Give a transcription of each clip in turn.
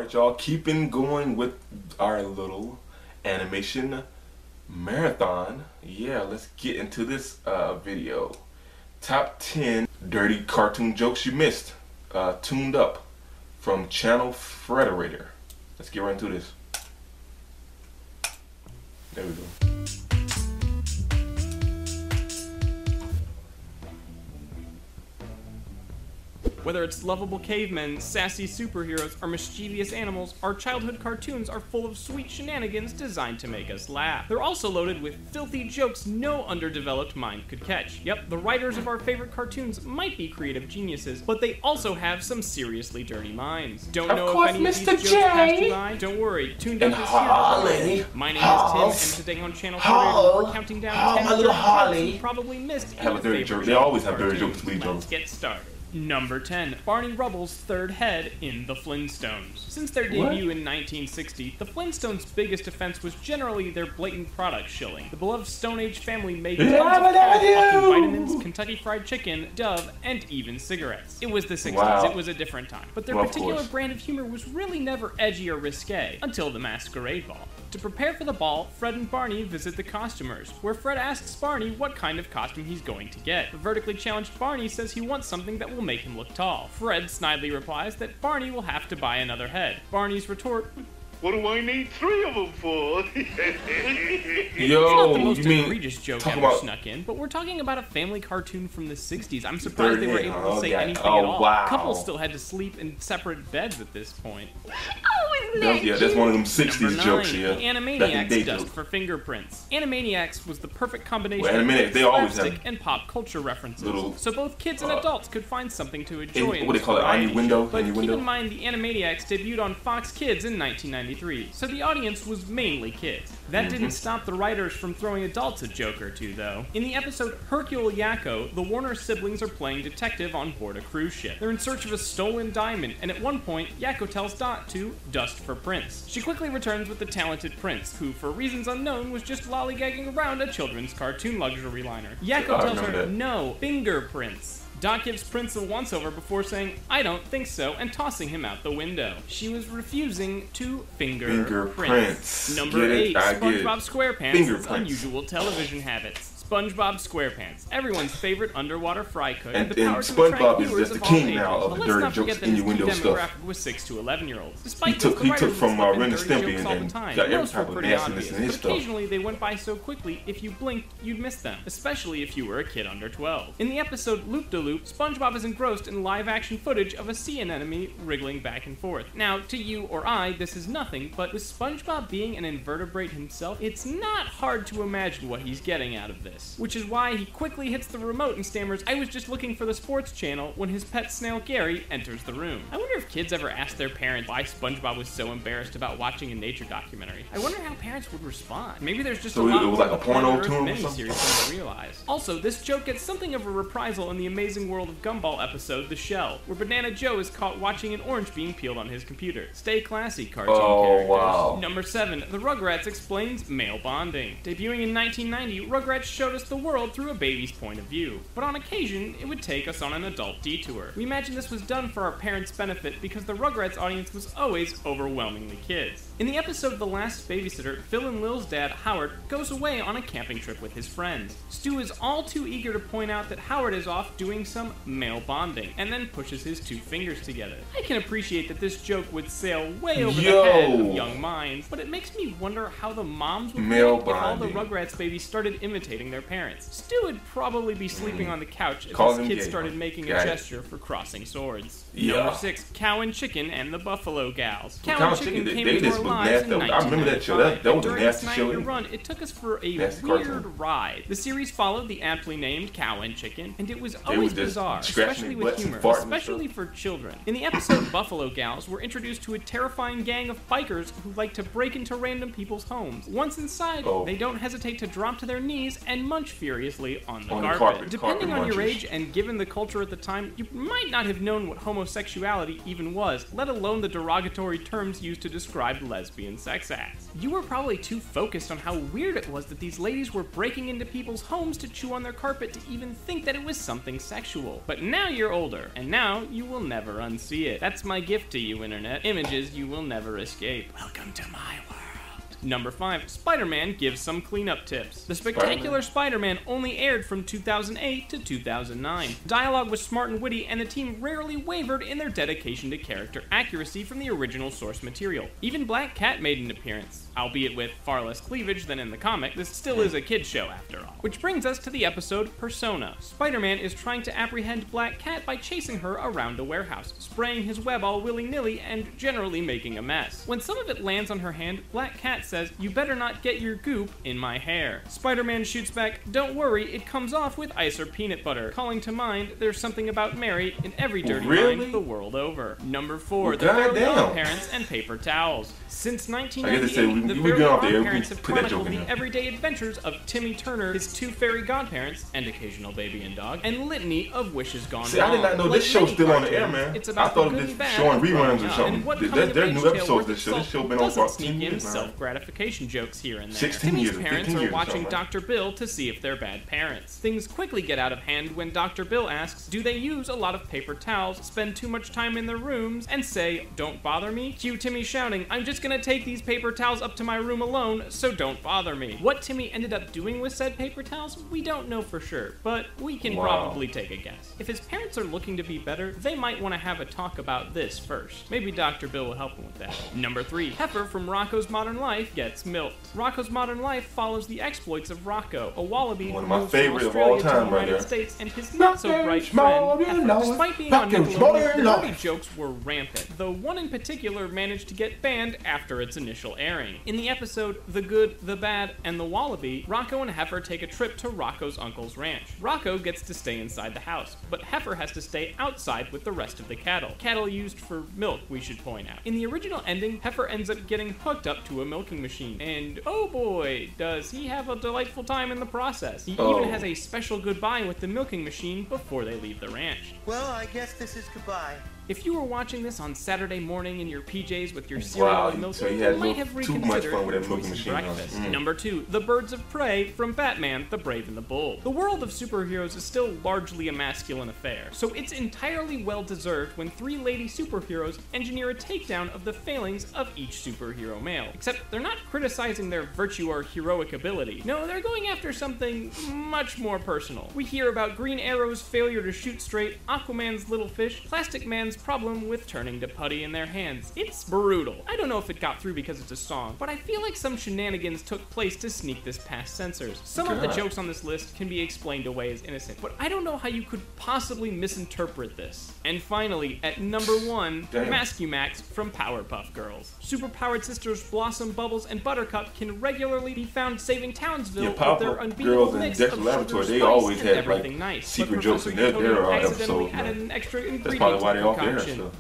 Alright, y'all, keeping going with our little animation marathon. Yeah, let's get into this video. Top 10 dirty cartoon jokes you missed. Tuned Up from Channel Frederator. Let's get right into this. There we go. Whether it's lovable cavemen, sassy superheroes, or mischievous animals, our childhood cartoons are full of sweet shenanigans designed to make us laugh. They're also loaded with filthy jokes no underdeveloped mind could catch. Yep, the writers of our favorite cartoons might be creative geniuses, but they also have some seriously dirty minds. Don't know if any of these jokes passed you by? Don't worry, Tuned Up is here. My name is Tim, and today on Channel Frederator, we're counting down 10 dirty jokes you probably missed. Have a dirty joke. They always have dirty jokes, please, Let's get started. Number 10. Barney Rubble's third head in The Flintstones. Since their debut in 1960, The Flintstones' biggest offense was generally their blatant product shilling. The beloved Stone Age family made tons of fucking vitamins, Kentucky Fried Chicken, Dove, and even cigarettes. It was the 60s, It was a different time. But their particular brand of humor was really never edgy or risque, until the Masquerade Ball. To prepare for the ball, Fred and Barney visit the costumers, where Fred asks Barney what kind of costume he's going to get. The vertically challenged Barney says he wants something that will make him look tall. Fred snidely replies that Barney will have to buy another head. Barney's retort, "What do I need 3 of them for?" Yo, it's not the most you mean egregious joke ever snuck in, but we're talking about a family cartoon from the 60s. I'm surprised they were able to say anything at all. Couples still had to sleep in separate beds at this point. That's one of them 60s jokes, The Animaniacs dust for fingerprints. Animaniacs was the perfect combination of slapstick and pop culture references, so both kids and adults could find something to enjoy in what they call it, on your window. But keep in mind, the Animaniacs debuted on Fox Kids in 1993, so the audience was mainly kids. That didn't stop the writers from throwing adults a joke or two, though. In the episode Hercule Yakko, the Warner siblings are playing detective on board a cruise ship. They're in search of a stolen diamond, and at one point, Yakko tells Dot to dust for Prince. She quickly returns with the talented Prince, who, for reasons unknown, was just lollygagging around a children's cartoon luxury liner. Yakko tells her, no, fingerprints. Dot gives Prince a once-over before saying, I don't think so, and tossing him out the window. She was refusing to finger Prince. Number 8, SpongeBob SquarePants' unusual television habits. SpongeBob SquarePants, everyone's favorite underwater fry cook, and the power to attract viewers of all ages. Of the dirty jokes in your window stuff. Was 6 to 11-years. Despite he took from Ren and Stimpy and got every type of nastiness obvious, in his stuff. Occasionally they went by so quickly, if you blinked, you'd miss them, especially if you were a kid under 12. In the episode Loop-de-Loop, SpongeBob is engrossed in live-action footage of a sea anemone wriggling back and forth. Now, to you or I, this is nothing, but with SpongeBob being an invertebrate himself, it's not hard to imagine what he's getting out of this. Which is why he quickly hits the remote and stammers, I was just looking for the sports channel, when his pet snail Gary enters the room. I wonder if kids ever asked their parents why SpongeBob was so embarrassed about watching a nature documentary. I wonder how parents would respond. Maybe there's just a lot it was like a porno tune or something to realize. Also, this joke gets something of a reprisal in the Amazing World of Gumball episode The Shell, where Banana Joe is caught watching an orange being peeled on his computer. Stay classy, cartoon characters. Number 7, The Rugrats explains male bonding. Debuting in 1990, Rugrats showed us the world through a baby's point of view, but on occasion, it would take us on an adult detour. We imagine this was done for our parents' benefit because the Rugrats audience was always overwhelmingly kids. In the episode The Last Babysitter, Phil and Lil's dad, Howard, goes away on a camping trip with his friends. Stu is all too eager to point out that Howard is off doing some male bonding, and then pushes his 2 fingers together. I can appreciate that this joke would sail way over the head of young minds, but it makes me wonder how the moms would react if all the Rugrats babies started imitating their parents. Stu would probably be sleeping on the couch if his kids started making a gesture for crossing swords. Number 6, Cow and Chicken and the Buffalo Gals. Cow and Chicken came into our lives in 1995. I remember that show. That was a nasty show. During its 9-year run, it took us for a weird ride. The series followed the aptly named Cow and Chicken, and it was always bizarre, especially with humor, especially for children. In the episode Buffalo Gals, we're introduced to a terrifying gang of bikers who like to break into random people's homes. Once inside, they don't hesitate to drop to their knees and munch furiously on the carpet. Depending on your age and given the culture at the time, you might not have known what homosexuality even was, let alone the derogatory terms used to describe lesbians lesbian sex acts. You were probably too focused on how weird it was that these ladies were breaking into people's homes to chew on their carpet to even think that it was something sexual. But now you're older, and now you will never unsee it. That's my gift to you, internet. Images you will never escape. Welcome to my world. Number 5, Spider-Man gives some cleanup tips. The Spectacular Spider-Man only aired from 2008 to 2009. Dialogue was smart and witty, and the team rarely wavered in their dedication to character accuracy from the original source material. Even Black Cat made an appearance, albeit with far less cleavage than in the comic. This still is a kid's show after all. Which brings us to the episode Persona. Spider-Man is trying to apprehend Black Cat by chasing her around a warehouse, spraying his web all willy-nilly, and generally making a mess. When some of it lands on her hand, Black Cat says, "You better not get your goop in my hair." Spider-Man shoots back, "Don't worry, it comes off with ice or peanut butter," calling to mind there's something about Mary in every dirty mind the world over. Number 4, the Fairly Odd Parents and paper towels. Since 1998, the Fairly Odd Parents have chronicled the everyday adventures of Timmy Turner, his 2 fairy godparents, and occasional baby and dog, and litany of wishes gone wrong. See, I did not know this show's still on the air, man. It's about I thought it was showing reruns or something. There's new episodes of this show. This show been on for 10 years now. Self-gratification jokes here and there. 16 Timmy's years, parents are watching Dr. Bill to see if they're bad parents. Things quickly get out of hand when Dr. Bill asks, do they use a lot of paper towels, spend too much time in their rooms, and say, "Don't bother me"? Cue Timmy shouting, "I'm just gonna take these paper towels up to my room alone, so don't bother me." What Timmy ended up doing with said paper towels, we don't know for sure, but we can probably take a guess. If his parents are looking to be better, they might want to have a talk about this first. Maybe Dr. Bill will help him with that. Number 3, Heifer from Rocco's Modern Life gets milked. Rocco's Modern Life follows the exploits of Rocco, a wallaby who moves from Australia to the United States, and his not-so-bright friend, Heifer. Despite being on Nickelodeon, the dirty jokes were rampant, though one in particular managed to get banned after its initial airing. In the episode The Good, the Bad, and the Wallaby, Rocco and Heifer take a trip to Rocco's uncle's ranch. Rocco gets to stay inside the house, but Heifer has to stay outside with the rest of the cattle. Cattle used for milk, we should point out. In the original ending, Heifer ends up getting hooked up to a milking machine, and oh boy, does he have a delightful time in the process. He even has a special goodbye with the milking machine before they leave the ranch. Well, I guess this is goodbye. If you were watching this on Saturday morning in your PJs with your cereal and milk, so you might have reconsidered your choice of breakfast. Number 2, The Birds of Prey from Batman, the Brave and the Bold. The world of superheroes is still largely a masculine affair, so it's entirely well-deserved when 3 lady superheroes engineer a takedown of the failings of each superhero male. Except they're not criticizing their virtue or heroic ability. No, they're going after something much more personal. We hear about Green Arrow's failure to shoot straight, Aquaman's little fish, Plastic Man's problem with turning to putty in their hands. It's brutal. I don't know if it got through because it's a song, but I feel like some shenanigans took place to sneak this past censors. Some of the jokes on this list can be explained away as innocent, but I don't know how you could possibly misinterpret this. And finally, at number 1, Mascumax from Powerpuff Girls. Superpowered sisters Blossom, Bubbles, and Buttercup can regularly be found saving Townsville with their unbeatable mix of sugar, spice, and everything nice. Secret jokes in their episodes. Added an extra ingredient. That's probably why they all there.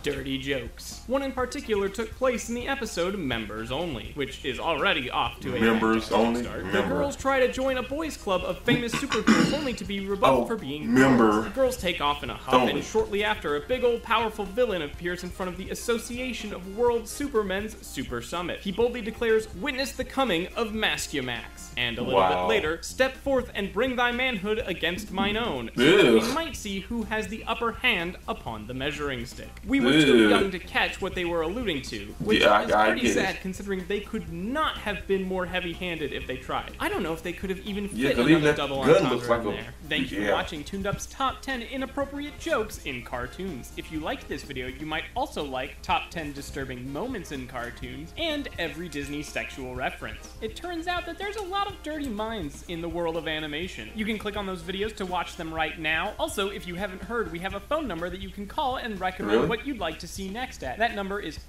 Dirty jokes. One in particular took place in the episode Members Only, which is already off to a Members Only start. The girls try to join a boys club of famous superheroes only to be rebuffed for being girls. The girls take off in a huff, and shortly after, a big old powerful villain appears in front of the Association of World Supermen's Super Summit. He boldly declares, "Witness the coming of Mascumax," and a little bit later, "Step forth and bring thy manhood against mine own." So we might see who has the upper hand upon the measuring stick. We were too young to catch what they were alluding to, which is pretty sad considering they could not have been more heavy-handed if they tried. I don't know if they could have even fit another double entendre in there. Thank you for watching ToonedUp's Top 10 Inappropriate Jokes in Cartoons. If you liked this video, you might also like Top 10 Disturbing Moments in Cartoons and every Disney sexual reference. It turns out that there's a lot of dirty minds in the world of animation. You can click on those videos to watch them right now. Also, if you haven't heard, we have a phone number that you can call and recommend what you'd like to see next at. That number is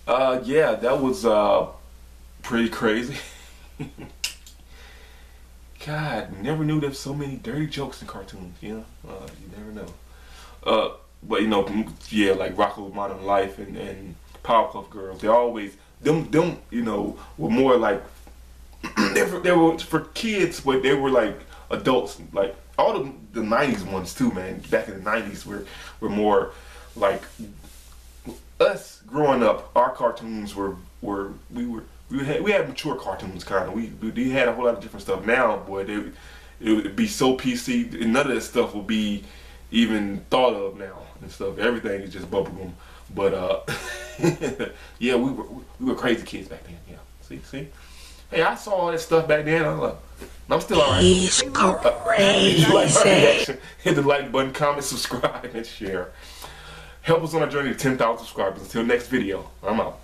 9. Yeah, that was pretty crazy. God, never knew there's so many dirty jokes in cartoons, you know? You never know. But you know, yeah, like Rocko's Modern Life and Powerpuff Girls, they always, them, you know, were more like, they were for kids, but they were like adults. Like, all the 90s ones too, man, back in the 90s were more like us growing up, our cartoons we had mature cartoons kind of. We had a whole lot of different stuff. Now, boy, it would be so PC, and none of that stuff would be even thought of now and stuff. Everything is just bubblegum. But yeah, we were crazy kids back then. Yeah, see. Hey, I saw all that stuff back then. I'm still alright. He's crazy. Hit the like button, comment, subscribe, and share. Help us on our journey to 10,000 subscribers. Until next video, I'm out.